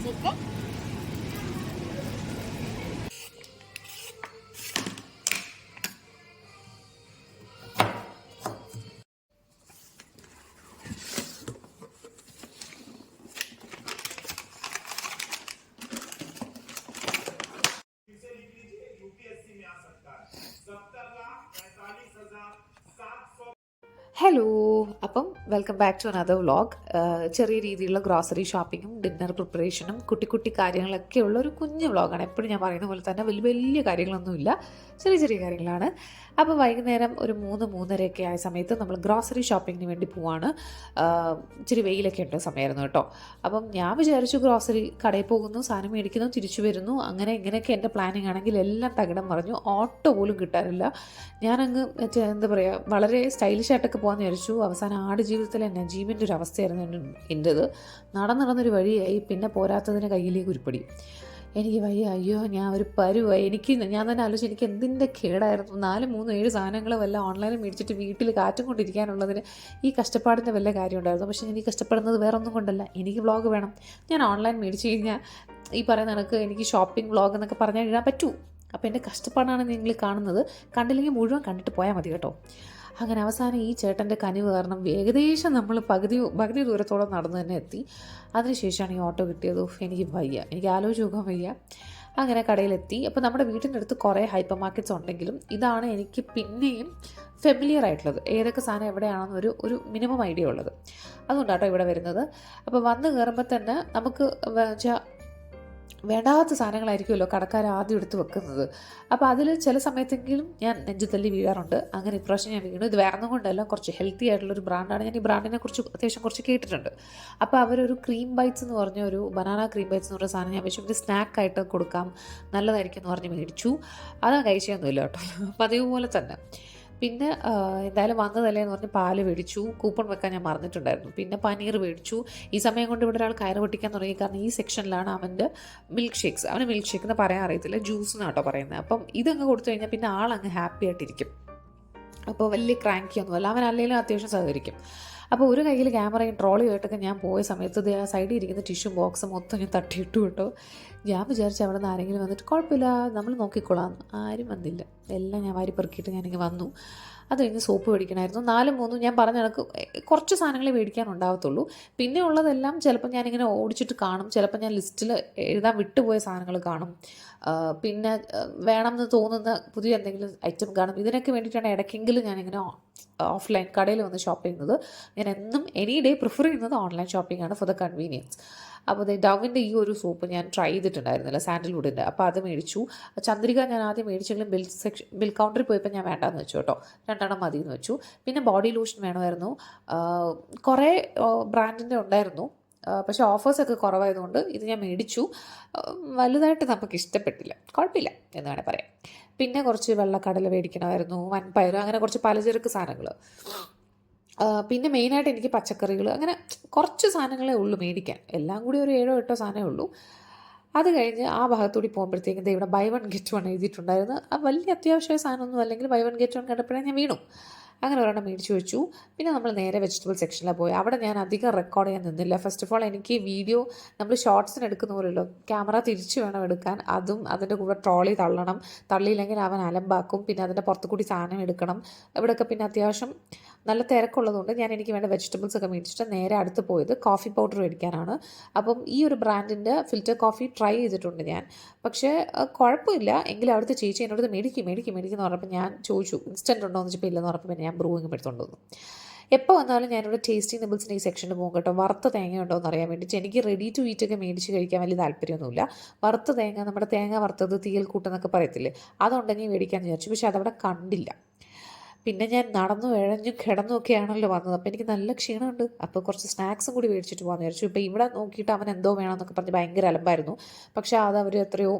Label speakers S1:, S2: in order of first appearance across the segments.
S1: വെച്ചിട്ട്
S2: ഹലോ, അപ്പം welcome back to another vlog. ചെറിയ രീതിയിലുള്ള ഗ്രോസറി ഷോപ്പിങ്ങും ഡിന്നർ പ്രിപ്പറേഷനും കുട്ടി കുട്ടി കാര്യങ്ങളൊക്കെ ഉള്ള ഒരു കുഞ്ഞു വ്ളോഗാണ്. എപ്പോഴും ഞാൻ പറയുന്ന പോലെ തന്നെ വലിയ വലിയ കാര്യങ്ങളൊന്നുമില്ല, ചെറിയ ചെറിയ കാര്യങ്ങളാണ്. അപ്പോൾ വൈകുന്നേരം ഒരു 3-3:30 ആയ സമയത്ത് നമ്മൾ ഗ്രോസറി ഷോപ്പിങ്ങിന് വേണ്ടി പോവാണ്. ഇച്ചിരി വെയിലൊക്കെ ഉണ്ട് സമയമായിരുന്നു കേട്ടോ. അപ്പം ഞാൻ വിചാരിച്ചു ഗ്രോസറി കടയിൽ പോകുന്നു, സാധനം മേടിക്കുന്നു, തിരിച്ചു വരുന്നു, അങ്ങനെ ഇങ്ങനെയൊക്കെ എൻ്റെ പ്ലാനിങ് ആണെങ്കിൽ എല്ലാം തകിടം മറിഞ്ഞു. ഓട്ടോ പോലും കിട്ടാനില്ല. ഞാനങ്ങ് എന്താ പറയുക, വളരെ സ്റ്റൈലിഷ് ആയിട്ടൊക്കെ പോകാമെന്ന് വിചാരിച്ചു. അവസാനം ആടുജീവിതത്തിലെ നജീബിൻ്റെ ഒരു അവസ്ഥയായിരുന്നു എൻ്റേത്. നടന്നൊരു വഴിയായി, പിന്നെ പോരാത്തതിന് കയ്യിലേക്ക് ഉരുപ്പടി. എനിക്ക് വയ്യ, അയ്യോ ഞാൻ ഒരു പരുവായി. ഞാൻ തന്നെ ആലോചിച്ചു എനിക്ക് എന്തിൻ്റെ കേടായിരുന്നു. 4-3-7 സാധനങ്ങൾ വല്ല ഓൺലൈനിൽ മേടിച്ചിട്ട് വീട്ടിൽ കാറ്റും കൊണ്ടിരിക്കാനുള്ളതിന് ഈ കഷ്ടപ്പാടിൻ്റെ വല്ല കാര്യം ഉണ്ടായിരുന്നു. പക്ഷേ എനിക്ക് കഷ്ടപ്പെടുന്നത് വേറെ ഒന്നും കൊണ്ടല്ല, എനിക്ക് വ്ളോഗ് വേണം. ഞാൻ ഓൺലൈൻ മേടിച്ച് കഴിഞ്ഞാൽ ഈ പറയുന്ന കണക്ക് എനിക്ക് ഷോപ്പിംഗ് വ്ളോഗ് എന്നൊക്കെ പറഞ്ഞാൽ ഇടാൻ പറ്റൂ. അപ്പോൾ എൻ്റെ കഷ്ടപ്പാടാണ് നിങ്ങൾ കാണുന്നത്. കണ്ടില്ലെങ്കിൽ മുഴുവൻ കണ്ടിട്ട് പോയാൽ മതി കേട്ടോ. അങ്ങനെ അവസാനം ഈ ചേട്ടൻ്റെ കനിവ് കാരണം ഏകദേശം നമ്മൾ പകുതി ദൂരത്തോളം നടന്ന് തന്നെ എത്തി. അതിനുശേഷമാണ് ഈ ഓട്ടോ കിട്ടിയത്. എനിക്ക് വയ്യ, എനിക്ക് ആലോചിച്ച് നോക്കാൻ വയ്യ. അങ്ങനെ കടയിലെത്തി. അപ്പോൾ നമ്മുടെ വീട്ടിൻ്റെ അടുത്ത് കുറേ ഹൈപ്പർ മാർക്കറ്റ്സ് ഉണ്ടെങ്കിലും ഇതാണ് എനിക്ക് പിന്നെയും ഫെമിലിയർ ആയിട്ടുള്ളത്. ഏതൊക്കെ സാധനം എവിടെയാണെന്ന് ഒരു മിനിമം ഐഡിയ ഉള്ളത്. അതുകൊണ്ടാട്ടോ ഇവിടെ വരുന്നത്. അപ്പോൾ വന്ന് കയറുമ്പോൾ തന്നെ നമുക്ക് വെച്ചാൽ വേണ്ടാത്ത സാധനങ്ങളായിരിക്കുമല്ലോ കടക്കാർ ആദ്യം എടുത്ത് വെക്കുന്നത്. അപ്പോൾ അതിൽ ചില സമയത്തെങ്കിലും ഞാൻ നെഞ്ചു തല്ലി വീഴാറുണ്ട്. അങ്ങനെ ഇപ്രാവശ്യം ഞാൻ വീണു. ഇത് വേറൊന്നും കൊണ്ടല്ല, കുറച്ച് ഹെൽത്തി ആയിട്ടുള്ളൊരു ബ്രാൻഡാണ്. ഞാൻ ഈ ബ്രാൻഡിനെ കുറിച്ച് അത്യാവശ്യം കുറച്ച് കേട്ടിട്ടുണ്ട്. അപ്പോൾ അവരൊരു ക്രീം ബൈറ്റ്സ് എന്ന് പറഞ്ഞ ഒരു ബനാന ക്രീം ബൈറ്റ്സ് എന്ന് പറഞ്ഞ സാധനം ഞാൻ വെച്ചു ഒരു സ്നാക്കായിട്ട് കൊടുക്കാം, നല്ലതായിരിക്കും എന്ന് പറഞ്ഞ് മേടിച്ചു. അതാ കഴിച്ചൊന്നുമില്ല കേട്ടോ, പതിവ് പോലെ തന്നെ. പിന്നെ എന്തായാലും വന്നതല്ലേന്ന് പറഞ്ഞ് പാല് മേടിച്ചു. കൂപ്പൺ വെക്കാൻ ഞാൻ മറന്നിട്ടുണ്ടായിരുന്നു. പിന്നെ പനീർ മേടിച്ചു. ഈ സമയം കൊണ്ട് ഇവിടെ ഒരാൾ കയറ് പൊട്ടിക്കാൻ തുടങ്ങി. കാരണം ഈ സെക്ഷനിലാണ് അവൻ്റെ മിൽക്ക് ഷേക്സ്. അവന് മിൽക്ക് ഷേക്ക് എന്ന് പറയാൻ അറിയത്തില്ല, ജ്യൂസ് എന്നാട്ടോ പറയുന്നത്. അപ്പം ഇതങ്ങ് കൊടുത്തു കഴിഞ്ഞാൽ പിന്നെ ആളങ്ങ് ഹാപ്പി ആയിട്ടിരിക്കും. അപ്പോൾ വലിയ ക്രാങ്കിയൊന്നുമല്ല, അവൻ അല്ലെങ്കിലും അത്യാവശ്യം സഹകരിക്കും. അപ്പോൾ ഒരു കയ്യിൽ ക്യാമറയും ട്രോളിയായിട്ടൊക്കെ ഞാൻ പോയ സമയത്ത് ആ സൈഡിൽ ഇരിക്കുന്ന ടിഷ്യൂ ബോക്സ് മൊത്തം ഞാൻ തട്ടിയിട്ടു കേട്ടോ. ഞാൻ വിചാരിച്ചു അവിടെ നിന്ന് ആരെങ്കിലും വന്നിട്ട് കുഴപ്പമില്ല നമ്മൾ നോക്കിക്കോളാം. ആരും വന്നില്ല. എല്ലാം ഞാൻ വാരി പെറുക്കിയിട്ട് ഞാനിങ്ങനെ വന്നു. അത് കഴിഞ്ഞ് സോപ്പ് മേടിക്കണമായിരുന്നു. 4-3 ഞാൻ പറഞ്ഞ കണക്ക് കുറച്ച് സാധനങ്ങളെ മേടിക്കാനുണ്ടാവത്തുള്ളൂ. പിന്നെ ഉള്ളതെല്ലാം ചിലപ്പോൾ ഞാനിങ്ങനെ ഓടിച്ചിട്ട് കാണും, ചിലപ്പോൾ ഞാൻ ലിസ്റ്റിൽ എഴുതാൻ വിട്ടുപോയ സാധനങ്ങൾ കാണും, പിന്നെ വേണമെന്ന് തോന്നുന്ന പുതിയ എന്തെങ്കിലും ഐറ്റം കാണും. ഇതിനൊക്കെ വേണ്ടിയിട്ടാണ് ഇടയ്ക്കെങ്കിലും ഞാനിങ്ങനെ ഓഫ്ലൈൻ കടയിൽ വന്ന് ഷോപ്പ് ചെയ്യുന്നത്. ഞാൻ എന്നും എനി ഡേ പ്രിഫർ ചെയ്യുന്നത് ഓൺലൈൻ ഷോപ്പിംഗ് ആണ് ഫോർ ദ കൺവീനിയൻസ്. അപ്പോൾ ഡവിൻ്റെ ഈ ഒരു സോപ്പ് ഞാൻ ട്രൈ ചെയ്തിട്ടുണ്ടായിരുന്നില്ല, സാൻഡൽവുഡിൻ്റെ. അപ്പോൾ അത് മേടിച്ചു. ചന്ദ്രിക ഞാൻ ആദ്യം മേടിച്ചെങ്കിലും ബിൽ കൗണ്ടറിൽ പോയപ്പോൾ ഞാൻ വേണ്ടാന്ന് വെച്ചു കേട്ടോ. 2 മതി എന്ന് വെച്ചു. പിന്നെ ബോഡി ലോഷൻ വേണമായിരുന്നു. കുറേ ബ്രാൻഡിൻ്റെ ഉണ്ടായിരുന്നു, പക്ഷേ ഓഫേഴ്സൊക്കെ കുറവായതുകൊണ്ട് ഇത് ഞാൻ മേടിച്ചു. വലുതായിട്ട് നമുക്ക് ഇഷ്ടപ്പെട്ടില്ല, കുഴപ്പമില്ല എന്ന് വേണേൽ പറയാം. പിന്നെ കുറച്ച് വെള്ളക്കടല മേടിക്കണമായിരുന്നു, വൻപയർ, അങ്ങനെ കുറച്ച് പലചരക്ക് സാധനങ്ങൾ. പിന്നെ മെയിനായിട്ട് എനിക്ക് പച്ചക്കറികൾ, അങ്ങനെ കുറച്ച് സാധനങ്ങളേ ഉള്ളൂ മേടിക്കാൻ. എല്ലാം കൂടി ഒരു 7-8 സാധനമേ ഉള്ളൂ. അത് കഴിഞ്ഞ് ആ ഭാഗത്തൂടി പോകുമ്പോഴത്തേക്കും ഇവിടെ ബൈ 1 ഗെറ്റ് 1 എഴുതിയിട്ടുണ്ടായിരുന്നു. വലിയ അത്യാവശ്യമായ സാധനമൊന്നും അല്ലെങ്കിൽ ബൈ 1 ഗെറ്റ് 1 കണ്ടപ്പോഴേ ഞാൻ വീണു. അങ്ങനെ ഒരെണ്ണം മേടിച്ച് വെച്ചു. പിന്നെ നമ്മൾ നേരെ വെജിറ്റബിൾ സെക്ഷനിലാണ് പോയി. അവിടെ ഞാൻ അധികം റെക്കോർഡ് ചെയ്യാൻ നിന്നില്ല. ഫസ്റ്റ് ഓഫ് ഓൾ എനിക്ക് വീഡിയോ നമ്മൾ ഷോർട്സിന് എടുക്കുന്ന പോലെയല്ലോ, ക്യാമറ തിരിച്ച് വേണം എടുക്കാൻ. അതും അതിൻ്റെ കൂടെ ട്രോളി തള്ളണം, തള്ളിയില്ലെങ്കിൽ അവൻ അലമ്പാക്കും. പിന്നെ അതിൻ്റെ പുറത്തു കൂടി സാധനം എടുക്കണം. ഇവിടെയൊക്കെ പിന്നെ അത്യാവശ്യം നല്ല തിരക്കുള്ളതുകൊണ്ട് എനിക്ക് വേണ്ട വെജിറ്റബിൾസ് ഒക്കെ മേടിച്ചിട്ട് നേരെ അടുത്ത് പോയത് കോഫി പൗഡർ മേടിക്കാനാണ്. അപ്പം ഈ ഒരു ബ്രാൻഡിൻ്റെ ഫിൽറ്റർ കോഫി ട്രൈ ചെയ്തിട്ടുണ്ട് ഞാൻ, പക്ഷേ കുഴപ്പമില്ല. എങ്കിലും അവിടുത്തെ ചേച്ചി എന്നോട് മേടിക്കും എന്ന് പറഞ്ഞപ്പോൾ ഞാൻ ചോദിച്ചു ഇൻസ്റ്റൻറ്റ് ഉണ്ടോ എന്ന് വെച്ചപ്പോൾ ഇല്ലെന്ന് പറഞ്ഞപ്പോൾ ഞാൻ ബ്രൂവിങ് എടുത്തുകൊണ്ട് വന്നു. എപ്പോൾ വന്നാലും ഞാനിവിടെ ടേസ്റ്റി നിബിൾസിൻ്റെ ഈ സെക്ഷനിൽ പോകും കേട്ടോ. വറുത്ത തേങ്ങ ഉണ്ടോ എന്ന് അറിയാൻ വേണ്ടി. എനിക്ക് റെഡി ടു ഈറ്റ് ഒക്കെ മേടിച്ച് കഴിക്കാൻ വലിയ താല്പര്യമൊന്നുമില്ല. വറുത്ത തേങ്ങ, നമ്മുടെ തേങ്ങ വറുത്തത് തീയൽ കൂട്ടെന്നൊക്കെ പറയത്തില്ലേ, അതുണ്ടെങ്കിൽ മേടിക്കാമെന്ന് വിചാരിച്ചു. പക്ഷേ അതവിടെ കണ്ടില്ല. പിന്നെ ഞാൻ നടന്നു ഇഴഞ്ഞും കിടന്നുമൊക്കെയാണല്ലോ വന്നത്. അപ്പോൾ എനിക്ക് നല്ല ക്ഷീണമുണ്ട്. അപ്പോൾ കുറച്ച് സ്നാക്സും കൂടി മേടിച്ചിട്ട് പോകാമെന്ന് വിചാരിച്ചു. ഇപ്പോൾ ഇവിടെ നോക്കിയിട്ട് അവൻ എന്തോ വേണമെന്നൊക്കെ പറഞ്ഞ് ഭയങ്കര അലമ്പായിരുന്നു. പക്ഷേ അത് അവർ എത്രയോ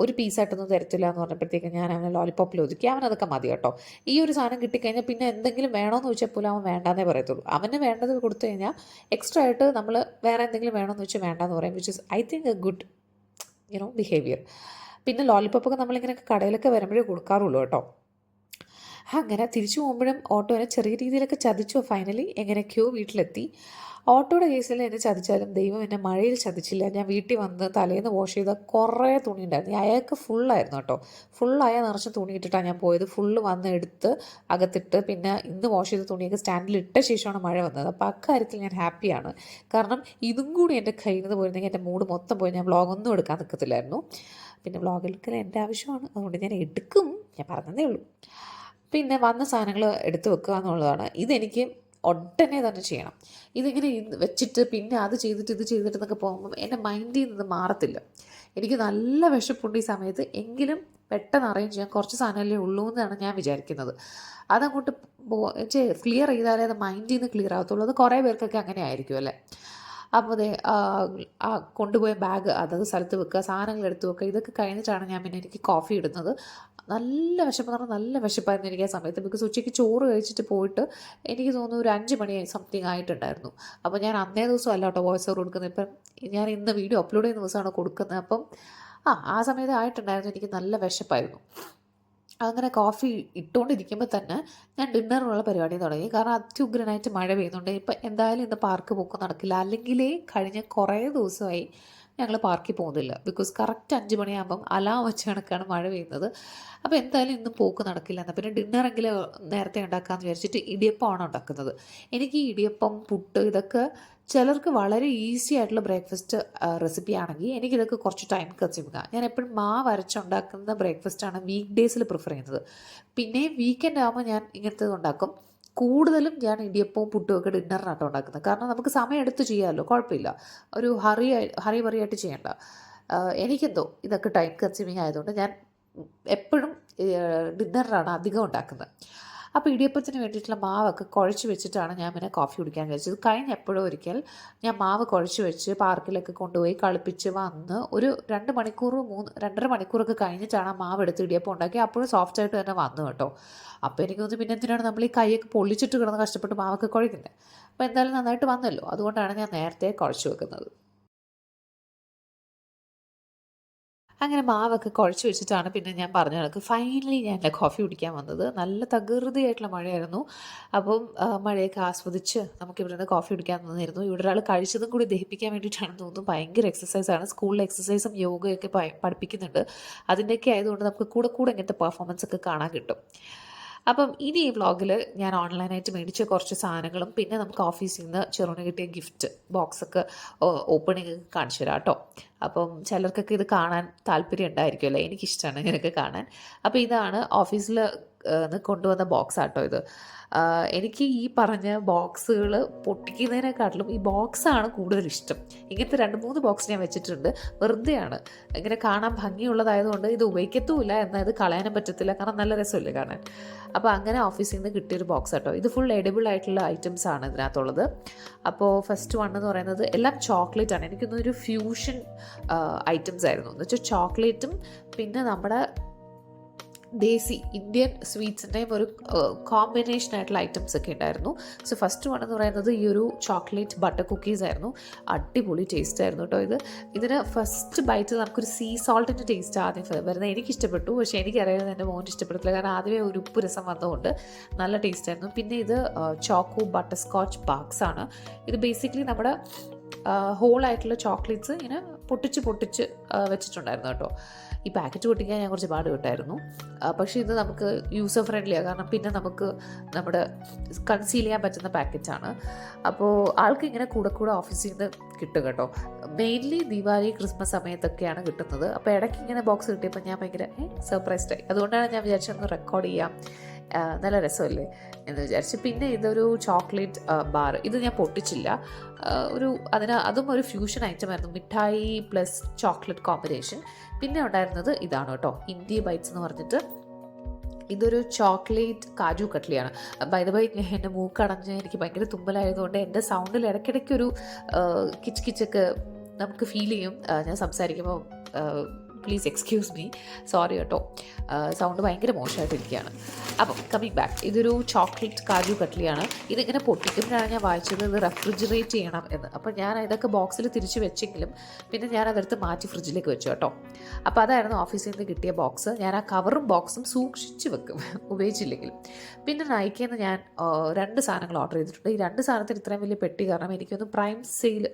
S2: ഒരു പീസായിട്ടൊന്നും തരത്തില്ല എന്ന് പറഞ്ഞപ്പോഴത്തേക്ക് ഞാൻ അവനെ ലോലിപ്പോപ്പിൽ ഒതുക്കി. അവനതൊക്കെ മതി കേട്ടോ. ഈ ഒരു സാധനം കിട്ടിക്കഴിഞ്ഞാൽ പിന്നെ എന്തെങ്കിലും വേണമെന്ന് ചോദിച്ചാൽ പോലും അവൻ വേണ്ടാന്നേ പറയത്തുള്ളൂ. അവന് വേണ്ടത് കൊടുത്തു കഴിഞ്ഞാൽ എക്സ്ട്രാ ആയിട്ട് നമ്മൾ വേറെ എന്തെങ്കിലും വേണമെന്ന് വെച്ചാൽ വേണ്ടാന്ന് പറയും, which is I think A good behaviour. പിന്നെ ലോലിപ്പോപ്പൊക്കെ നമ്മളിങ്ങനെ കടയിലൊക്കെ വരുമ്പോഴേ കൊടുക്കാറുള്ളൂ കേട്ടോ. അങ്ങനെ തിരിച്ചു പോകുമ്പോഴും ഓട്ടോനെ ചെറിയ രീതിയിലൊക്കെ ചതിച്ചു. ഫൈനലി എങ്ങനെയൊക്കെയോ വീട്ടിലെത്തി. ഓട്ടോയുടെ കേസിൽ എന്നെ ചതിച്ചാലും ദൈവം എന്നെ മഴയിൽ ചതിച്ചില്ല. ഞാൻ വീട്ടിൽ വന്ന് തലേന്ന് വാഷ് ചെയ്ത കുറേ തുണി ഉണ്ടായിരുന്നു. അയാൾക്ക് ഫുള്ളായിരുന്നു കേട്ടോ. ഫുള്ളായ നിറച്ച് തുണി ഇട്ടിട്ടാണ് ഞാൻ പോയത്. ഫുള്ള് വന്ന് എടുത്ത് അകത്തിട്ട് പിന്നെ ഇന്ന് വാഷ് ചെയ്ത തുണിയൊക്കെ സ്റ്റാൻഡിൽ ഇട്ട ശേഷമാണ് മഴ വന്നത്. അപ്പോൾ അക്കാര്യത്തിൽ ഞാൻ ഹാപ്പിയാണ്. കാരണം ഇതും കൂടി എൻ്റെ കയ്യിൽ നിന്ന് പോയിരുന്നെങ്കിൽ എൻ്റെ മൂഡ് മൊത്തം പോയി ഞാൻ വ്ളോഗൊന്നും എടുക്കാൻ നിൽക്കത്തില്ലായിരുന്നു. പിന്നെ വ്ളോഗ് എടുക്കൽ എൻ്റെ ആവശ്യമാണ്, അതുകൊണ്ട് ഞാൻ എടുക്കും, ഞാൻ പറഞ്ഞതേ ഉള്ളൂ. പിന്നെ വന്ന സാധനങ്ങൾ എടുത്ത് വെക്കുക എന്നുള്ളതാണ്. ഇതെനിക്ക് ഉടനെ തന്നെ ചെയ്യണം. ഇതിങ്ങനെ വെച്ചിട്ട് പിന്നെ അത് ചെയ്തിട്ട് ഇത് ചെയ്തിട്ട് എന്നൊക്കെ പോകുമ്പം എൻ്റെ മൈൻഡിൽ നിന്ന് മാറത്തില്ല. എനിക്ക് നല്ല വിശപ്പുണ്ട് ഈ സമയത്ത്, എങ്കിലും പെട്ടെന്ന് അറേഞ്ച് ചെയ്യാൻ കുറച്ച് സാധനമല്ലേ ഉള്ളൂ എന്നാണ് ഞാൻ വിചാരിക്കുന്നത്. അതങ്ങോട്ട് ക്ലിയർ ചെയ്താലേ അത് മൈൻഡിൽ നിന്ന് ക്ലിയർ ആകത്തുള്ളൂ. അത് കുറേ പേർക്കൊക്കെ അങ്ങനെ ആയിരിക്കും അല്ലേ. അപ്പോൾ അതെ, കൊണ്ടുപോയ ബാഗ് അതത് സ്ഥലത്ത് വെക്കുക, സാധനങ്ങൾ എടുത്ത് വെക്കുക, ഇതൊക്കെ കഴിഞ്ഞിട്ടാണ് ഞാൻ പിന്നെ എനിക്ക് കോഫി ഇടുന്നത്. നല്ല വിശപ്പ് എന്ന് പറഞ്ഞാൽ നല്ല വിശപ്പായിരുന്നു എനിക്ക് ആ സമയത്ത്. ബിക്കോസ് ഉച്ചയ്ക്ക് ചോറ് കഴിച്ചിട്ട് പോയിട്ട് എനിക്ക് തോന്നുന്നു ഒരു 5 മണി സംതിങ് ആയിട്ടുണ്ടായിരുന്നു. അപ്പോൾ ഞാൻ അന്നേ ദിവസം അല്ല കേട്ടോ വോയിസ് ഓവർ കൊടുക്കുന്നത്. ഇപ്പം ഞാൻ ഇന്ന് വീഡിയോ അപ്ലോഡ് ചെയ്യുന്ന ദിവസമാണ് കൊടുക്കുന്നത്. അപ്പം ആ സമയത്ത് ആയിട്ടുണ്ടായിരുന്നു. എനിക്ക് നല്ല വിശപ്പായിരുന്നു. അങ്ങനെ കോഫി ഇട്ടുകൊണ്ടിരിക്കുമ്പോൾ തന്നെ ഞാൻ ഡിന്നറിനുള്ള പരിപാടി തുടങ്ങി. കാരണം അത്യുഗ്രനായിട്ട് മഴ പെയ്യുന്നുണ്ട്. ഇപ്പം എന്തായാലും ഇന്ന് പാർക്ക് പോക്ക് നടക്കില്ല. അല്ലെങ്കിലേ കഴിഞ്ഞ കുറേ ദിവസമായി ഞങ്ങൾ പാർക്കിൽ പോകുന്നില്ല. ബിക്കോസ് കറക്റ്റ് 5 മണിയാകുമ്പം അലാം വെച്ച് കണക്കാണ് മഴ പെയ്യുന്നത്. അപ്പോൾ എന്തായാലും ഇന്നും പോക്ക് നടക്കില്ല. എന്നാൽ പിന്നെ ഡിന്നറെങ്കിലും നേരത്തെ ഉണ്ടാക്കാമെന്ന് വിചാരിച്ചിട്ട് ഇടിയപ്പമാണ് ഉണ്ടാക്കുന്നത്. എനിക്ക് ഈ ഇടിയപ്പം, പുട്ട് ഇതൊക്കെ ചിലർക്ക് വളരെ ഈസി ആയിട്ടുള്ള ബ്രേക്ക്ഫാസ്റ്റ് റെസിപ്പി ആണെങ്കിൽ എനിക്കിതൊക്കെ കുറച്ച് ടൈം കൺസ്യൂമിങ്. ഞാൻ എപ്പോഴും മാവ് അരച്ചുണ്ടാക്കുന്ന ബ്രേക്ക്ഫാസ്റ്റാണ് വീക്ക് ഡേയ്സിൽ പ്രിഫർ ചെയ്യുന്നത്. പിന്നെ വീക്കെൻഡ് ആകുമ്പോൾ ഞാൻ ഇങ്ങനത്തെ ഉണ്ടാക്കും. കൂടുതലും ഞാൻ ഇടിയപ്പവും പുട്ടും ഒക്കെ ഡിന്നറിനാട്ടോ ഉണ്ടാക്കുന്നത്. കാരണം നമുക്ക് സമയം എടുത്ത് ചെയ്യാമല്ലോ, കുഴപ്പമില്ല. ഒരു ഹറി ബറിയായിട്ട് ചെയ്യണ്ട. എനിക്കെന്തോ ഇതൊക്കെ ടൈം കൺസ്യൂമിങ് ആയതുകൊണ്ട് ഞാൻ എപ്പോഴും ഡിന്നറിനാണ് അധികം ഉണ്ടാക്കുന്നത്. അപ്പോൾ ഇടിയപ്പത്തിന് വേണ്ടിയിട്ടുള്ള മാവൊക്കെ കുഴച്ച് വെച്ചിട്ടാണ് ഞാൻ പിന്നെ കോഫി കുടിക്കാൻ വിചാരിച്ചത്. കഴിഞ്ഞ എപ്പോഴും ഒരിക്കൽ ഞാൻ മാവ് കുഴച്ച് വെച്ച് പാർക്കിലൊക്കെ കൊണ്ടുപോയി കളിപ്പിച്ച് വന്ന് ഒരു 2 മണിക്കൂർ 2.5 മണിക്കൂറൊക്കെ കഴിഞ്ഞിട്ടാണ് ആ മാവ് എടുത്ത് ഇടിയപ്പം ഉണ്ടാക്കി. അപ്പോഴും സോഫ്റ്റായിട്ട് തന്നെ വന്നു കേട്ടോ. അപ്പോൾ എനിക്ക് തോന്നുന്നു പിന്നെ എന്തിനാണ് നമ്മൾ ഈ കൈയൊക്കെ പൊള്ളിച്ചിട്ട് കിടന്ന് കഷ്ടപ്പെട്ട് മാവൊക്കെ കുഴക്കുന്നത്. അപ്പോൾ എന്തായാലും നന്നായിട്ട് വന്നല്ലോ, അതുകൊണ്ടാണ് ഞാൻ നേരത്തെ കുഴച്ച് വെക്കുന്നത്. അങ്ങനെ മാവൊക്കെ കുഴച്ച് വെച്ചിട്ടാണ് പിന്നെ ഞാൻ പറഞ്ഞ കണക്ക് ഫൈനലി ഞാൻ എൻ്റെ കോഫി കുടിക്കാൻ വന്നത്. നല്ല തകൃതിയായിട്ടുള്ള മഴയായിരുന്നു. അപ്പം മഴയൊക്കെ ആസ്വദിച്ച് നമുക്കിവിടെ നിന്ന് കോഫി കുടിക്കാൻ വന്നിരുന്നു. ഇവിടെ ഒരാൾ കഴിച്ചതും കൂടി ദഹിപ്പിക്കാൻ വേണ്ടിയിട്ടാണെന്ന് തോന്നുന്നു. ഭയങ്കര എക്സസൈസാണ്. സ്കൂളിൽ എക്സസൈസും യോഗയൊക്കെ പഠിപ്പിക്കുന്നുണ്ട്. അതിൻ്റെയൊക്കെ ആയതുകൊണ്ട് നമുക്ക് കൂടെ കൂടെ ഇങ്ങനത്തെ പെർഫോമൻസ് ഒക്കെ കാണാൻ കിട്ടും. അപ്പം ഇനി ഈ വ്ളോഗിൽ ഞാൻ ഓൺലൈനായിട്ട് മേടിച്ച കുറച്ച് സാധനങ്ങളും പിന്നെ നമുക്ക് ഓഫീസിൽ നിന്ന് ചെറുവിന് കിട്ടിയ ഗിഫ്റ്റ് ബോക്സൊക്കെ ഓപ്പണിങ് കാണിച്ചു തരാം കേട്ടോ. അപ്പം ചിലർക്കൊക്കെ ഇത് കാണാൻ താല്പര്യം ഉണ്ടായിരിക്കുമല്ലോ. എനിക്കിഷ്ടമാണ് ഇങ്ങനെയൊക്കെ കാണാൻ. അപ്പോൾ ഇതാണ് ഓഫീസിൽ കൊണ്ടുവന്ന ബോക്സാട്ടോ ഇത്. എനിക്ക് ഈ പറഞ്ഞ ബോക്സുകൾ പൊട്ടിക്കുന്നതിനെക്കാട്ടിലും ഈ ബോക്സാണ് കൂടുതൽ ഇഷ്ടം. ഇങ്ങനത്തെ 2-3 ബോക്സ് ഞാൻ വെച്ചിട്ടുണ്ട്. വെറുതെയാണ്, ഇങ്ങനെ കാണാൻ ഭംഗിയുള്ളതായതുകൊണ്ട് ഇത് ഉപയോഗിക്കത്തുമില്ല, എന്നാൽ ഇത് കളയാനും പറ്റത്തില്ല, കാരണം നല്ല രസമില്ലേ കാണാൻ. അപ്പോൾ അങ്ങനെ ഓഫീസിൽ നിന്ന് കിട്ടിയൊരു ബോക്സ് കേട്ടോ. ഇത് ഫുൾ എഡിബിൾ ആയിട്ടുള്ള ഐറ്റംസ് ആണ് ഇതിനകത്തുള്ളത്. അപ്പോൾ ഫസ്റ്റ് വൺ എന്ന് പറയുന്നത് എല്ലാം ചോക്ലേറ്റ് ആണ്. എനിക്കൊന്നൊരു ഫ്യൂഷൻ ഐറ്റംസ് ആയിരുന്നു. എന്ന് വെച്ചാൽ ചോക്ലേറ്റും പിന്നെ നമ്മുടെ ദേശി ഇന്ത്യൻ സ്വീറ്റ്സിൻ്റെയും ഒരു കോമ്പിനേഷൻ ആയിട്ടുള്ള ഐറ്റംസ് ഒക്കെ ഉണ്ടായിരുന്നു. സോ ഫസ്റ്റ് വൺ എന്ന് പറയുന്നത് ഈ ഒരു ചോക്ലേറ്റ് ബട്ടർ കുക്കീസ് ആയിരുന്നു. അടിപൊളി ടേസ്റ്റ് ആയിരുന്നു കേട്ടോ. ഇതിന് ഫസ്റ്റ് ബൈറ്റ് നമുക്കൊരു സീ സോൾട്ടിൻ്റെ ടേസ്റ്റ് ആദ്യം വരുന്നത്. എനിക്കിഷ്ടപ്പെട്ടു, പക്ഷേ എനിക്കറിയാതെ എൻ്റെ മോന് ഇഷ്ടപ്പെടത്തില്ല, കാരണം ആദ്യമേ ഒരു ഉപ്പ് രസം വന്നതുകൊണ്ട്. നല്ല ടേസ്റ്റ് ആയിരുന്നു. പിന്നെ ഇത് ചോക്കോ ബട്ടർ സ്കോച്ച് ബാഗ്സ് ആണ്. ഇത് ബേസിക്കലി നമ്മുടെ ഹോളായിട്ടുള്ള ചോക്ലേറ്റ്സ് ഇങ്ങനെ പൊട്ടിച്ച് വെച്ചിട്ടുണ്ടായിരുന്നു കേട്ടോ. ഈ പാക്കറ്റ് പൊട്ടിക്കാൻ ഞാൻ കുറച്ച് പാട് വിട്ടായിരുന്നു. പക്ഷേ ഇത് നമുക്ക് യൂസർ ഫ്രണ്ട്ലിയാണ്, കാരണം പിന്നെ നമുക്ക് നമ്മുടെ കൺസീൽ ചെയ്യാൻ പറ്റുന്ന പാക്കറ്റാണ്. അപ്പോൾ ആൾക്ക് ഇങ്ങനെ കൂടെ ഓഫീസിൽ നിന്ന് കിട്ടും കേട്ടോ. മെയിൻലി ദിവാലി ക്രിസ്മസ് സമയത്തൊക്കെയാണ് കിട്ടുന്നത്. അപ്പോൾ ഇടയ്ക്ക് ഇങ്ങനെ ബോക്സ് കിട്ടിയപ്പോൾ ഞാൻ ഭയങ്കര സർപ്രൈസ്ഡായി. അതുകൊണ്ടാണ് ഞാൻ വിചാരിച്ചൊന്ന് റെക്കോർഡ് ചെയ്യാം, നല്ല രസമല്ലേ എന്ന് വിചാരിച്ചു. പിന്നെ ഇതൊരു ചോക്ലേറ്റ് ബാർ. ഇത് ഞാൻ പൊട്ടിച്ചില്ല. അതും ഒരു ഫ്യൂഷൻ ഐറ്റം ആയിരുന്നു, മിഠായി പ്ലസ് ചോക്ലേറ്റ് കോമ്പിനേഷൻ. പിന്നെ ഉണ്ടായിരുന്നത് ഇതാണ് കേട്ടോ, ഇന്ത്യ ബൈറ്റ്സ് എന്ന് പറഞ്ഞിട്ട്. ഇതൊരു ചോക്ലേറ്റ് കാജു കട്ട്ലിയാണ്. ബൈ ദ ബൈ, എൻ്റെ മൂക്കടഞ്ഞ് എനിക്ക് ഭയങ്കര തുമ്പലായതുകൊണ്ട് എൻ്റെ സൗണ്ടിൽ ഇടയ്ക്കിടയ്ക്കൊരു കിച്ചൊക്കെ നമുക്ക് ഫീൽ ചെയ്യും. ഞാൻ സംസാരിക്കുമ്പോൾ പ്ലീസ് എക്സ്ക്യൂസ് മീ, സോറി കേട്ടോ, സൗണ്ട് ഭയങ്കര മോശമായിട്ടിരിക്കുകയാണ്. അപ്പം കമ്മിങ് ബാക്ക്, ഇതൊരു ചോക്ലേറ്റ് കാജു കട്ട്ലിയാണ്. ഇതിങ്ങനെ പൊട്ടിക്കുമ്പോഴാണ് ഞാൻ വായിച്ചത് ഇത് റെഫ്രിജറേറ്റ് ചെയ്യണം എന്ന്. അപ്പോൾ ഞാൻ ഇതൊക്കെ ബോക്സിൽ തിരിച്ച് വെച്ചെങ്കിലും പിന്നെ ഞാൻ അതെടുത്ത് മാറ്റി ഫ്രിഡ്ജിലേക്ക് വെച്ചു കേട്ടോ. അപ്പോൾ അതായിരുന്നു ഓഫീസിൽ നിന്ന് കിട്ടിയ ബോക്സ്. ഞാൻ ആ കവറും ബോക്സും സൂക്ഷിച്ച് വെക്കും ഉപയോഗിച്ചില്ലെങ്കിലും. പിന്നെ നൈക്കിൽ നിന്ന് ഞാൻ 2 സാധനങ്ങൾ ഓർഡർ ചെയ്തിട്ടുണ്ട്. ഈ 2 സാധനത്തിന് ഇത്രയും വലിയ പെട്ടി കാരണം എനിക്കൊന്ന് പ്രൈം സെയിൽ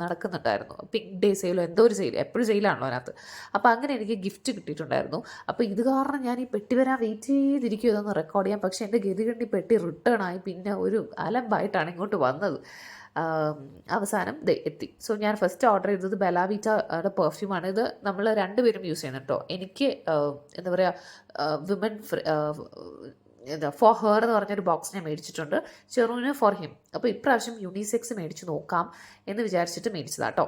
S2: നടക്കുന്നുണ്ടായിരുന്നു, പിങ്ക് ഡേ സെയിലോ എന്തോ ഒരു സെയിൽ, എപ്പോഴും സെയിലാണല്ലോ അതിനകത്ത്. അപ്പോൾ അങ്ങനെ എനിക്ക് ഗിഫ്റ്റ് കിട്ടിയിട്ടുണ്ടായിരുന്നു. അപ്പോൾ ഇത് കാരണം ഞാൻ ഈ പെട്ടി വരാൻ വെയിറ്റ് ചെയ്തിരിക്കും ഇതൊന്ന് റെക്കോർഡ് ചെയ്യാം. പക്ഷേ എൻ്റെ ഗതികണ്ടി പെട്ടി റിട്ടേൺ ആയി, പിന്നെ ഒരു അലമ്പായിട്ടാണ് ഇങ്ങോട്ട് വന്നത്. അവസാനം എത്തി. സോ ഞാൻ ഫസ്റ്റ് ഓർഡർ ചെയ്തത് ബെലാവിറ്റയുടെ പെർഫ്യൂമാണ്. ഇത് നമ്മൾ 2 പേരും യൂസ് ചെയ്യുന്നത് കേട്ടോ. എനിക്ക് എന്താ പറയുക, വിമൻ ഫോർ ഹെർ എന്ന് പറഞ്ഞൊരു ബോക്സ് ഞാൻ മേടിച്ചിട്ടുണ്ട്, ചെറുവിന് ഫോർ ഹിം. അപ്പോൾ ഇപ്രാവശ്യം യൂണിസെക്സ് മേടിച്ച് നോക്കാം എന്ന് വിചാരിച്ചിട്ട് മേടിച്ചതാട്ടോ.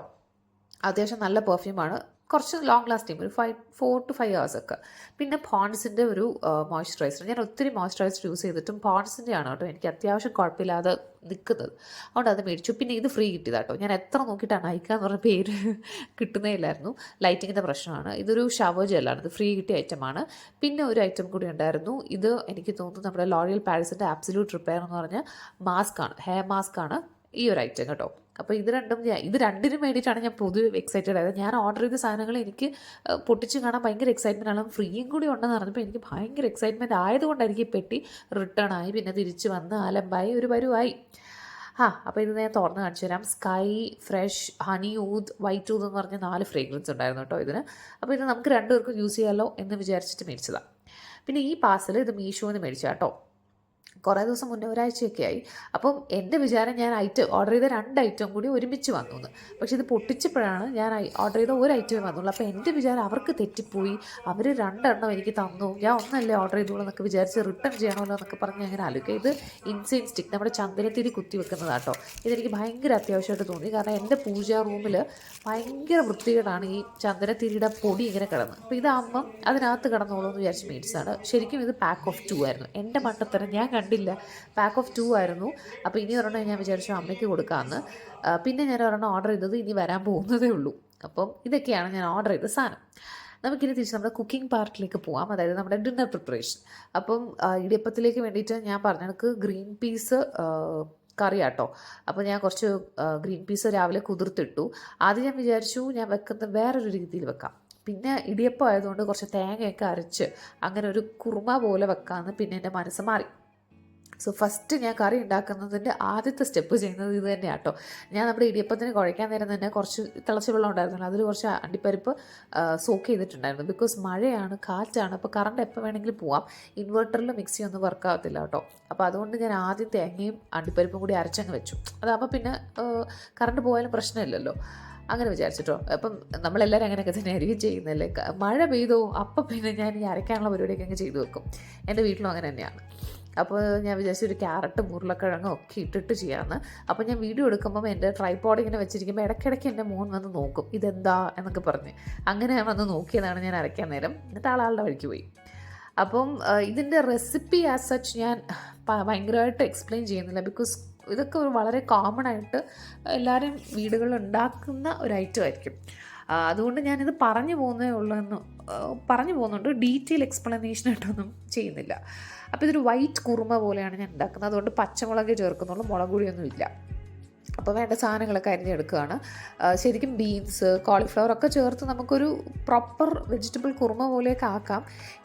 S2: അത്യാവശ്യം നല്ല പെർഫ്യൂമാണ്, കുറച്ച് ലോങ് ലാസ്റ്റിംഗ്, ഒരു 4 to 5 hours ഒക്കെ. പിന്നെ പോൺസിൻ്റെ ഒരു മോയ്സ്ചറൈസർ, ഞാൻ ഒത്തിരി മോയ്സ്ചറൈസർ യൂസ് ചെയ്തിട്ടും പോൺസിൻ്റെ ആണ് കേട്ടോ എനിക്ക് അത്യാവശ്യം കുഴപ്പമില്ലാതെ നിൽക്കുന്നത്, അതുകൊണ്ട് അത് മേടിച്ചു. പിന്നെ ഇത് ഫ്രീ കിട്ടിയതാട്ടോ. ഞാൻ എത്ര നോക്കിയിട്ടാണ് നൈക്ക എന്ന് പറഞ്ഞ പേര് കിട്ടുന്നേ ഇല്ലായിരുന്നു, ലൈറ്റിങ്ങിൻ്റെ പ്രശ്നമാണ്. ഇതൊരു ഷവർ ജെല്ലാണ്, ഇത് ഫ്രീ കിട്ടിയ ഐറ്റമാണ്. പിന്നെ ഒരു ഐറ്റം കൂടി ഉണ്ടായിരുന്നു, ഇത് എനിക്ക് തോന്നുന്നു നമ്മുടെ ലോറിയൽ പാരീസിൻ്റെ ആബ്സല്യൂട്ട് റിപ്പയർ എന്ന് പറഞ്ഞ മാസ്കാണ്, ഹെയർ മാസ്കാണ് ഈ ഒരു ഐറ്റം കേട്ടോ. അപ്പോൾ ഇത് രണ്ടിനും വേണ്ടിയിട്ടാണ് ഞാൻ പൊതുവെ എക്സൈറ്റഡ് ആയത്. ഞാൻ ഓർഡർ ചെയ്ത സാധനങ്ങൾ എനിക്ക് പൊട്ടിച്ച് കാണാൻ ഭയങ്കര എക്സൈറ്റ്മെൻ്റ് ആണ്. ഫ്രീയും കൂടി ഉണ്ടെന്ന് പറഞ്ഞപ്പോൾ എനിക്ക് ഭയങ്കര എക്സൈറ്റ്മെൻറ്റ് ആയതുകൊണ്ടായിരിക്കും ഈ പെട്ടി റിട്ടേൺ ആയി, പിന്നെ തിരിച്ച് വന്ന് അലമ്പായി ഒരു വരുവായി. അപ്പോൾ ഇത് ഞാൻ തുറന്ന് കാണിച്ചു തരാം. സ്കൈ, ഫ്രഷ്, ഹണി ഊദ്, വൈറ്റ് ഊദ് എന്ന് പറഞ്ഞ 4 ഫ്രേഗ്രൻസ് ഉണ്ടായിരുന്നു കേട്ടോ ഇതിന്. അപ്പോൾ ഇത് നമുക്ക് 2 പേർക്കും യൂസ് ചെയ്യാമല്ലോ എന്ന് വിചാരിച്ചിട്ട് മേടിച്ചതാണ്. പിന്നെ ഈ പാർസൽ ഇത് മീഷോന്ന് മേടിച്ചാൽ കേട്ടോ, കുറേ ദിവസം മുന്നേ, ഒരാഴ്ചയൊക്കെ ആയി. അപ്പം എൻ്റെ വിചാരം ഞാൻ ഓർഡർ ചെയ്ത 2 ഐറ്റം കൂടി ഒരുമിച്ച് വന്നു എന്ന്. പക്ഷെ ഇത് പൊട്ടിച്ചപ്പോഴാണ് ഞാൻ ഓർഡർ ചെയ്ത ഒരു ഐറ്റമേ വന്നുള്ളൂ. അപ്പോൾ എൻ്റെ വിചാരം അവർക്ക് തെറ്റിപ്പോയി, അവർ 2 എണ്ണം എനിക്ക് തന്നു, ഞാൻ ഒന്നല്ലേ ഓർഡർ ചെയ്തോളൂ എന്നൊക്കെ വിചാരിച്ച് റിട്ടേൺ ചെയ്യണമല്ലോ എന്നൊക്കെ പറഞ്ഞ് അങ്ങനെ ആലോചിക്കുക. ഇത് ഇൻസെയിൻ സ്റ്റിക്ക്, നമ്മുടെ ചന്ദനത്തിരി കുത്തി വെക്കുന്നതാട്ടോ. ഇതെനിക്ക് ഭയങ്കര അത്യാവശ്യമായിട്ട് തോന്നി, കാരണം എൻ്റെ പൂജാ റൂമിൽ ഭയങ്കര വൃത്തികേടാണ് ഈ ചന്ദനത്തിരിയുടെ പൊടി ഇങ്ങനെ കിടന്ന്. അപ്പോൾ ഇതാകുമ്പം അതിനകത്ത് കിടന്നോളൂ എന്ന് വിചാരിച്ച് മേടിച്ചതാണ്. ശരിക്കും ഇത് പാക്ക് ഓഫ് 2 ആയിരുന്നു. എൻ്റെ മട്ടത്തരം ഞാൻ കണ്ടില്ല, പാക്ക് ഓഫ് 2 ആയിരുന്നു. അപ്പോൾ ഇനി ഒരെണ്ണം ഞാൻ വിചാരിച്ചു അമ്മയ്ക്ക് കൊടുക്കാമെന്ന്. പിന്നെ ഞാൻ ഒരെണ്ണം ഓർഡർ ചെയ്തത് ഇനി വരാൻ പോകുന്നതേ ഉള്ളൂ. അപ്പം ഇതൊക്കെയാണ് ഞാൻ ഓർഡർ ചെയ്ത സാധനം. നമുക്കിനി തിരിച്ച് നമ്മുടെ കുക്കിംഗ് പാർട്ടിലേക്ക് പോകാം, അതായത് നമ്മുടെ ഡിന്നർ പ്രിപ്പറേഷൻ. അപ്പം ഇടിയപ്പത്തിലേക്ക് വേണ്ടിയിട്ട് ഞാൻ പറഞ്ഞ കണക്ക് ഗ്രീൻ പീസ് കറി ആട്ടോ. അപ്പോൾ ഞാൻ കുറച്ച് ഗ്രീൻ പീസ് രാവിലെ കുതിർത്തിട്ടു. ആദ്യം ഞാൻ വിചാരിച്ചു ഞാൻ വെക്കുന്നത് വേറൊരു രീതിയിൽ വെക്കാം. പിന്നെ ഇടിയപ്പം ആയതുകൊണ്ട് കുറച്ച് തേങ്ങയൊക്കെ അരച്ച് അങ്ങനെ ഒരു കുറുമ പോലെ വെക്കാമെന്ന് പിന്നെ എൻ്റെ മനസ്സ് മാറി. സോ ഫസ്റ്റ് ഞാൻ കറി ഉണ്ടാക്കുന്നതിൻ്റെ ആദ്യത്തെ സ്റ്റെപ്പ് ചെയ്യുന്നത് ഇത് തന്നെയാണ് കേട്ടോ. ഞാൻ നമ്മുടെ ഇടിയപ്പത്തിന് കുഴയ്ക്കാൻ നേരം തന്നെ കുറച്ച് തിളച്ച വെള്ളം ഉണ്ടായിരുന്നല്ലോ, അതിൽ കുറച്ച് അണ്ടിപ്പരിപ്പ് സോക്ക് ചെയ്തിട്ടുണ്ടായിരുന്നു. ബിക്കോസ് മഴയാണ്, കാറ്റാണ്, അപ്പോൾ കറണ്ട് എപ്പോൾ വേണമെങ്കിലും പോവാം. ഇൻവെർട്ടറിൽ മിക്സി ഒന്നും വർക്ക് ആവത്തില്ല കേട്ടോ. അപ്പോൾ അതുകൊണ്ട് ഞാൻ ആദ്യം തേങ്ങയും അണ്ടിപ്പരിപ്പും കൂടി അരച്ചങ്ങ് വെച്ചു. അതാകുമ്പോൾ പിന്നെ കറണ്ട് പോയാലും പ്രശ്നമില്ലല്ലോ, അങ്ങനെ വിചാരിച്ചിട്ടോ. അപ്പം നമ്മളെല്ലാവരും അങ്ങനെയൊക്കെ തന്നെ ആയിരിക്കും ചെയ്യുന്നതല്ലേ. മഴ പെയ്തോ അപ്പം പിന്നെ ഞാൻ ഈ അരയ്ക്കാനുള്ള പരിപാടിയൊക്കെ അങ്ങ് ചെയ്തു വെക്കും. എൻ്റെ വീട്ടിലും അങ്ങനെ തന്നെയാണ്. അപ്പോൾ ഞാൻ വിചാരിച്ചു ഒരു ക്യാരറ്റും ഉരുളക്കിഴങ്ങും ഒക്കെ ഇട്ടിട്ട് ചെയ്യാമെന്ന്. അപ്പോൾ ഞാൻ വീഡിയോ എടുക്കുമ്പം എൻ്റെ ട്രൈപോഡ് ഇങ്ങനെ വെച്ചിരിക്കുമ്പോൾ ഇടയ്ക്കിടയ്ക്ക് എൻ്റെ മോൻ വന്ന് നോക്കും ഇതെന്താ എന്നൊക്കെ പറഞ്ഞ്. അങ്ങനെ വന്ന് നോക്കിയതാണ് ഞാൻ അരയ്ക്കാൻ നേരം. എന്നിട്ട് ആളുടെ വഴിക്ക് പോയി. അപ്പം ഇതിൻ്റെ റെസിപ്പി ആസ് സച്ച് ഞാൻ ഭയങ്കരമായിട്ട് എക്സ്പ്ലെയിൻ ചെയ്യുന്നില്ല, ബിക്കോസ് ഇതൊക്കെ ഒരു വളരെ കോമൺ ആയിട്ട് എല്ലാവരും വീടുകളിൽ ഉണ്ടാക്കുന്ന ഒരു ഐറ്റം ആയിരിക്കും. അതുകൊണ്ട് ഞാനിത് പറഞ്ഞു പോകുന്നുണ്ട്, ഡീറ്റെയിൽ എക്സ്പ്ലനേഷനായിട്ടൊന്നും ചെയ്യുന്നില്ല. അപ്പോൾ ഇതൊരു വൈറ്റ് കുറുമ പോലെയാണ് ഞാൻ ഉണ്ടാക്കുന്നത്. അതുകൊണ്ട് പച്ചമുളക് ചേർക്കുന്നുള്ളൂ, മുളക് പൊടിയൊന്നും ഇല്ല. അപ്പോൾ വേണ്ട സാധനങ്ങളൊക്കെ അരിഞ്ഞെടുക്കുകയാണ്. ശരിക്കും ബീൻസ്, കോളിഫ്ലവർ ഒക്കെ ചേർത്ത് നമുക്കൊരു പ്രോപ്പർ വെജിറ്റബിൾ കുറുമ പോലെയൊക്കെ ആക്കാം.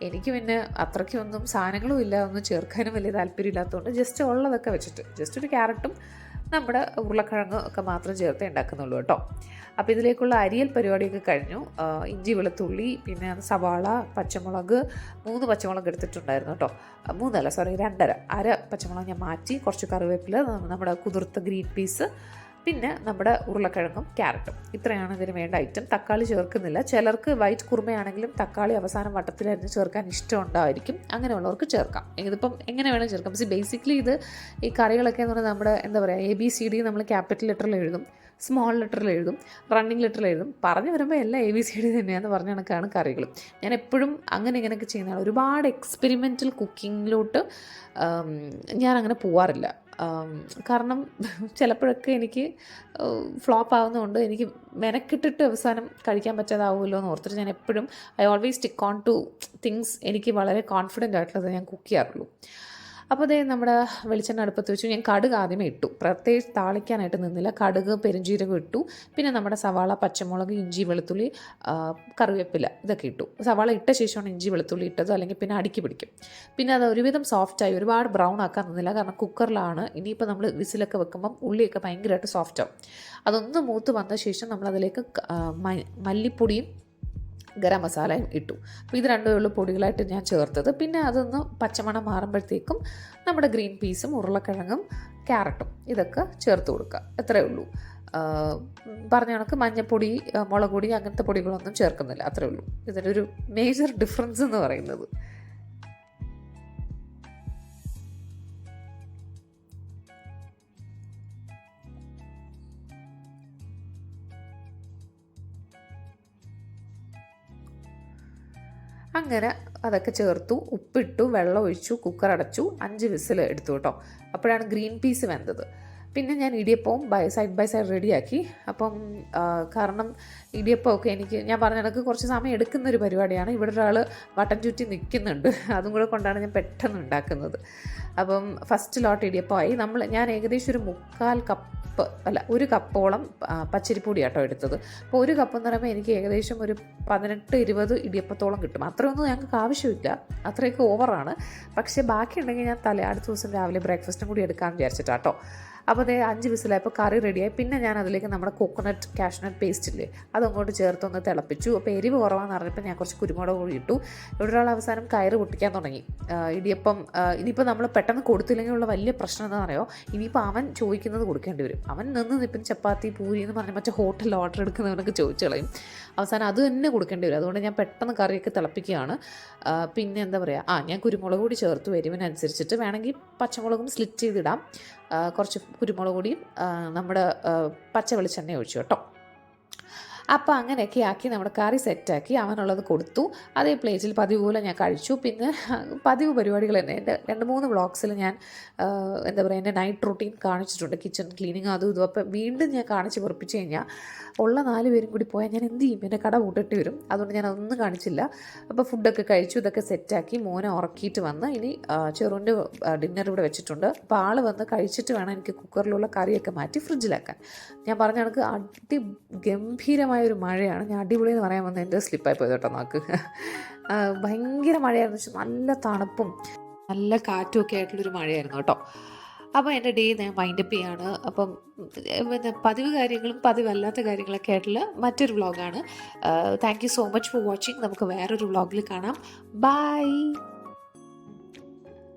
S2: എനിക്ക് പിന്നെ അത്രയ്ക്കൊന്നും സാധനങ്ങളും ഇല്ല, ഒന്നും ചേർക്കാനും വലിയ താല്പര്യമില്ലാത്തതുകൊണ്ട് ജസ്റ്റ് ഉള്ളതൊക്കെ വെച്ചിട്ട് ജസ്റ്റ് ഒരു ക്യാരറ്റും നമ്മുടെ ഉരുളക്കിഴങ്ങ് ഒക്കെ മാത്രം ചേർത്ത് ഉണ്ടാക്കുന്നുള്ളൂ കേട്ടോ. അപ്പോൾ ഇതിലേക്കുള്ള അരിയൽ പരിപാടിയൊക്കെ കഴിഞ്ഞു. ഇഞ്ചി, വെളുത്തുള്ളി, പിന്നെ സവാള, പച്ചമുളക് 3 പച്ചമുളക് എടുത്തിട്ടുണ്ടായിരുന്നു കേട്ടോ. 2 അര പച്ചമുളക് ഞാൻ മാറ്റി, കുറച്ച് കറിവേപ്പില, നമ്മുടെ കുതിർത്ത ഗ്രീൻ പീസ്, പിന്നെ നമ്മുടെ ഉരുളക്കിഴങ്ങും ക്യാരറ്റും. ഇത്രയാണ് ഇതിന് വേണ്ട ഐറ്റം. തക്കാളി ചേർക്കുന്നില്ല. ചിലർക്ക് വൈറ്റ് കുറുമയാണെങ്കിലും തക്കാളി അവസാനം വട്ടത്തിലരിഞ്ഞ് ചേർക്കാൻ ഇഷ്ടമുണ്ടായിരിക്കും, അങ്ങനെയുള്ളവർക്ക് ചേർക്കാം. ഇതിപ്പം എങ്ങനെ വേണം ചേർക്കാം. ബേസിക്കലി ഇത് ഈ കറികളൊക്കെ എന്ന് പറഞ്ഞാൽ നമ്മുടെ എന്താ പറയുക, ABCD നമ്മൾ ക്യാപിറ്റൽ ലെറ്ററിൽ എഴുതും, സ്മോൾ ലെറ്ററിൽ എഴുതും, റണ്ണിങ് ലെറ്ററിൽ എഴുതും. പറഞ്ഞു വരുമ്പോൾ എല്ലാം ABCD തന്നെയാണെന്ന് പറഞ്ഞ കണക്കാണ് കറികൾ. ഞാൻ എപ്പോഴും ഇങ്ങനെയൊക്കെ ചെയ്യുന്നതാണ്. ഒരുപാട് എക്സ്പെരിമെൻ്റൽ കുക്കിങ്ങിലോട്ട് ഞാൻ അങ്ങനെ പോവാറില്ല. കാരണം ചിലപ്പോഴൊക്കെ എനിക്ക് ഫ്ലോപ്പ് ആവുന്നതുകൊണ്ട് എനിക്ക് മെനക്കിട്ടിട്ട് അവസാനം കഴിക്കാൻ പറ്റാതാവുമല്ലോ എന്ന് ഓർത്തിട്ട് ഞാൻ എപ്പോഴും I always stick on two things. എനിക്ക് വളരെ കോൺഫിഡൻ്റ് ആയിട്ടുള്ളത് ഞാൻ കുക്ക് ചെയ്യാറുള്ളൂ. അപ്പോൾ അതേ നമ്മുടെ വെളിച്ചെണ്ണ അടുപ്പത്ത് വെച്ചു. ഞാൻ കടുക് ആദ്യമേ ഇട്ടു, പ്രത്യേകിച്ച് താളിക്കാനായിട്ട് നിന്നില്ല. കടുക് പെരുംജീരകം ഇട്ടു, പിന്നെ നമ്മുടെ സവാള, പച്ചമുളക്, ഇഞ്ചി, വെളുത്തുള്ളി, കറിവേപ്പില ഇതൊക്കെ ഇട്ടു. സവാള ഇട്ട ശേഷമാണ് ഇഞ്ചി വെളുത്തുള്ളി ഇട്ടത്, അല്ലെങ്കിൽ പിന്നെ അടുക്കി പിടിക്കും. പിന്നെ അത് ഒരുവിധം സോഫ്റ്റായി, ഒരുപാട് ബ്രൗൺ ആക്കാൻ നിന്നില്ല, കാരണം കുക്കറിലാണ്. ഇനിയിപ്പോൾ നമ്മൾ വിസിലൊക്കെ വെക്കുമ്പം ഉള്ളിയൊക്കെ ഭയങ്കരമായിട്ട് സോഫ്റ്റാവും. അതൊന്ന് മൂത്ത് വന്ന ശേഷം നമ്മളതിലേക്ക് മല്ലിപ്പൊടിയും ഗരം മസാലയും ഇട്ടു. അപ്പോൾ ഇത് രണ്ടേ ഉള്ളൂ പൊടികളായിട്ട് ഞാൻ ചേർത്തത്. പിന്നെ അതൊന്ന് പച്ചമണം മാറുമ്പോഴത്തേക്കും നമ്മുടെ ഗ്രീൻ പീസും ഉരുളക്കിഴങ്ങും ക്യാരറ്റും ഇതൊക്കെ ചേർത്ത് കൊടുക്കുക. അത്രയേ ഉള്ളൂ. പറഞ്ഞ കണക്ക് മഞ്ഞൾപ്പൊടി, മുളക് പൊടി അങ്ങനത്തെ പൊടികളൊന്നും ചേർക്കുന്നില്ല. അത്രയേ ഉള്ളൂ. ഇതിൻ്റെ ഒരു മേജർ ഡിഫറൻസ് എന്ന് പറയുന്നത്. അങ്ങനെ അതൊക്കെ ചേർത്തു, ഉപ്പിട്ടു, വെള്ളം ഒഴിച്ചു, കുക്കർ അടച്ചു, 5 വിസിൽ എടുത്തു കേട്ടോ. അപ്പോഴാണ് ഗ്രീൻ പീസ് വെന്തത്. പിന്നെ ഞാൻ ഇടിയപ്പവും സൈഡ് ബൈ സൈഡ് റെഡിയാക്കി. അപ്പം കാരണം ഇടിയപ്പമൊക്കെ ഞാൻ പറഞ്ഞ കണക്ക് കുറച്ച് സമയം എടുക്കുന്നൊരു പരിപാടിയാണ്. ഇവിടെ ഒരാൾ വട്ടം ചുറ്റി നിൽക്കുന്നുണ്ട്, അതും കൂടെ കൊണ്ടാണ് ഞാൻ പെട്ടെന്ന് ഉണ്ടാക്കുന്നത്. അപ്പം ഫസ്റ്റ് ലോട്ട് ഇടിയപ്പമായി. ഞാൻ ഏകദേശം ഒരു 1 കപ്പോളം പച്ചരിപ്പൊടി ആട്ടോ എടുത്തത്. അപ്പോൾ 1 കപ്പ് എന്ന് പറയുമ്പോൾ എനിക്ക് ഏകദേശം ഒരു 18-20 ഇടിയപ്പത്തോളം കിട്ടും. അത്രയൊന്നും ഞങ്ങൾക്ക് ആവശ്യമില്ല, അത്രയൊക്കെ ഓവറാണ്. പക്ഷേ ബാക്കിയുണ്ടെങ്കിൽ ഞാൻ അടുത്ത ദിവസം രാവിലെ ബ്രേക്ക്ഫാസ്റ്റും കൂടി എടുക്കാമെന്ന് വിചാരിച്ചിട്ടാട്ടോ. അപ്പോൾ അതേ 5 വിസിലായപ്പോൾ കറി റെഡിയായി. പിന്നെ ഞാൻ അതിലേക്ക് നമ്മുടെ കോക്കനട്ട് കാഷ്നട്ട് പേസ്റ്റ് ഇല്ലേ, അതങ്ങോട്ട് ചേർത്തൊന്ന് തിളപ്പിച്ചു. അപ്പോൾ എരിവ് കുറവാന്ന് പറഞ്ഞപ്പോൾ ഞാൻ കുറച്ച് കുരുമുളക് പൊടി ഇട്ടു. ഇവിടെ ഒരാൾ അവസാനം കയറ് പൊട്ടിക്കാൻ തുടങ്ങി. ഇടിയപ്പം ഇനിയിപ്പോൾ നമ്മൾ പെട്ടെന്ന് കൊടുത്തില്ലെങ്കിൽ ഉള്ള വലിയ പ്രശ്നം എന്താണെന്ന് അറിയോ, ഇനിയിപ്പോൾ അവൻ ചോദിക്കുന്നത് കൊടുക്കേണ്ടി വരും. അവൻ നിൽപ്പിന് ചപ്പാത്തി പൂരി എന്ന് പറഞ്ഞാൽ മറ്റേ ഹോട്ടലിൽ ഓർഡർ എടുക്കുന്നവനൊക്കെ ചോദിച്ചു കളയും. അവസാനം അത് തന്നെ കൊടുക്കേണ്ടി വരും. അതുകൊണ്ട് ഞാൻ പെട്ടെന്ന് കറിയൊക്കെ തിളപ്പിക്കുകയാണ്. പിന്നെ എന്താ പറയുക, ഞാൻ കുരുമുളക് പൊടി ചേർത്തു എരിവിനനുസരിച്ചിട്ട്. വേണമെങ്കിൽ പച്ചമുളകും സ്ലിറ്റ് ചെയ്തിടാം. കുറച്ച് കുരുമുളക് പൊടിയും നമ്മുടെ പച്ച വെളിച്ചെണ്ണ ഒഴിച്ചു കേട്ടോ. അപ്പോൾ അങ്ങനെയൊക്കെ ആക്കി നമ്മുടെ കറി സെറ്റാക്കി അവനുള്ളത് കൊടുത്തു. അതേ പ്ലേറ്റിൽ പതിവ് പോലെ ഞാൻ കഴിച്ചു. പിന്നെ പതിവ് പരിപാടികൾ തന്നെ എൻ്റെ 2-3 വ്ളോഗ്സിൽ ഞാൻ എന്താ പറയുക, എൻ്റെ നൈറ്റ് റൂട്ടീൻ കാണിച്ചിട്ടുണ്ട്, കിച്ചൺ ക്ലീനിങ് അതും ഇതും. അപ്പം വീണ്ടും ഞാൻ കാണിച്ച് വെറുപ്പിച്ച് കഴിഞ്ഞാൽ ഉള്ള 4 പേരും കൂടി പോയാൽ ഞാൻ എന്ത് ചെയ്യും, എൻ്റെ കട കൂട്ടിട്ട് വരും. അതുകൊണ്ട് ഞാൻ അതൊന്നും കാണിച്ചില്ല. അപ്പോൾ ഫുഡൊക്കെ കഴിച്ചു, ഇതൊക്കെ സെറ്റാക്കി മോനെ ഉറക്കിയിട്ട് വന്ന് ഇനി ചെറുവിൻ്റെ ഡിന്നർ ഇവിടെ വെച്ചിട്ടുണ്ട്. അപ്പോൾ ആൾ വന്ന് കഴിച്ചിട്ട് വേണം എനിക്ക് കുക്കറിലുള്ള കറിയൊക്കെ മാറ്റി ഫ്രിഡ്ജിലാക്കാൻ. ഞാൻ പറഞ്ഞ കണക്ക് ഗംഭീരമായൊരു മഴയാണ്. ഞാൻ അടിപൊളി എന്ന് പറയാൻ വന്ന് എൻ്റെ സ്ലിപ്പായി പോയത് കേട്ടോ. നമുക്ക് ഭയങ്കര മഴയായിരുന്നു, പക്ഷെ നല്ല തണുപ്പും നല്ല കാറ്റും ഒക്കെ ആയിട്ടുള്ളൊരു മഴയായിരുന്നു കേട്ടോ. അപ്പോൾ എൻ്റെ ഡേ ഞാൻ വൈൻഡപ്പ് ചെയ്യാണ്. അപ്പം പിന്നെ പതിവ് കാര്യങ്ങളും പതിവല്ലാത്ത കാര്യങ്ങളൊക്കെ ആയിട്ടുള്ള മറ്റൊരു വ്ളോഗാണ്. Thank you so much for watching. നമുക്ക് വേറൊരു വ്ളോഗിൽ കാണാം. ബൈ.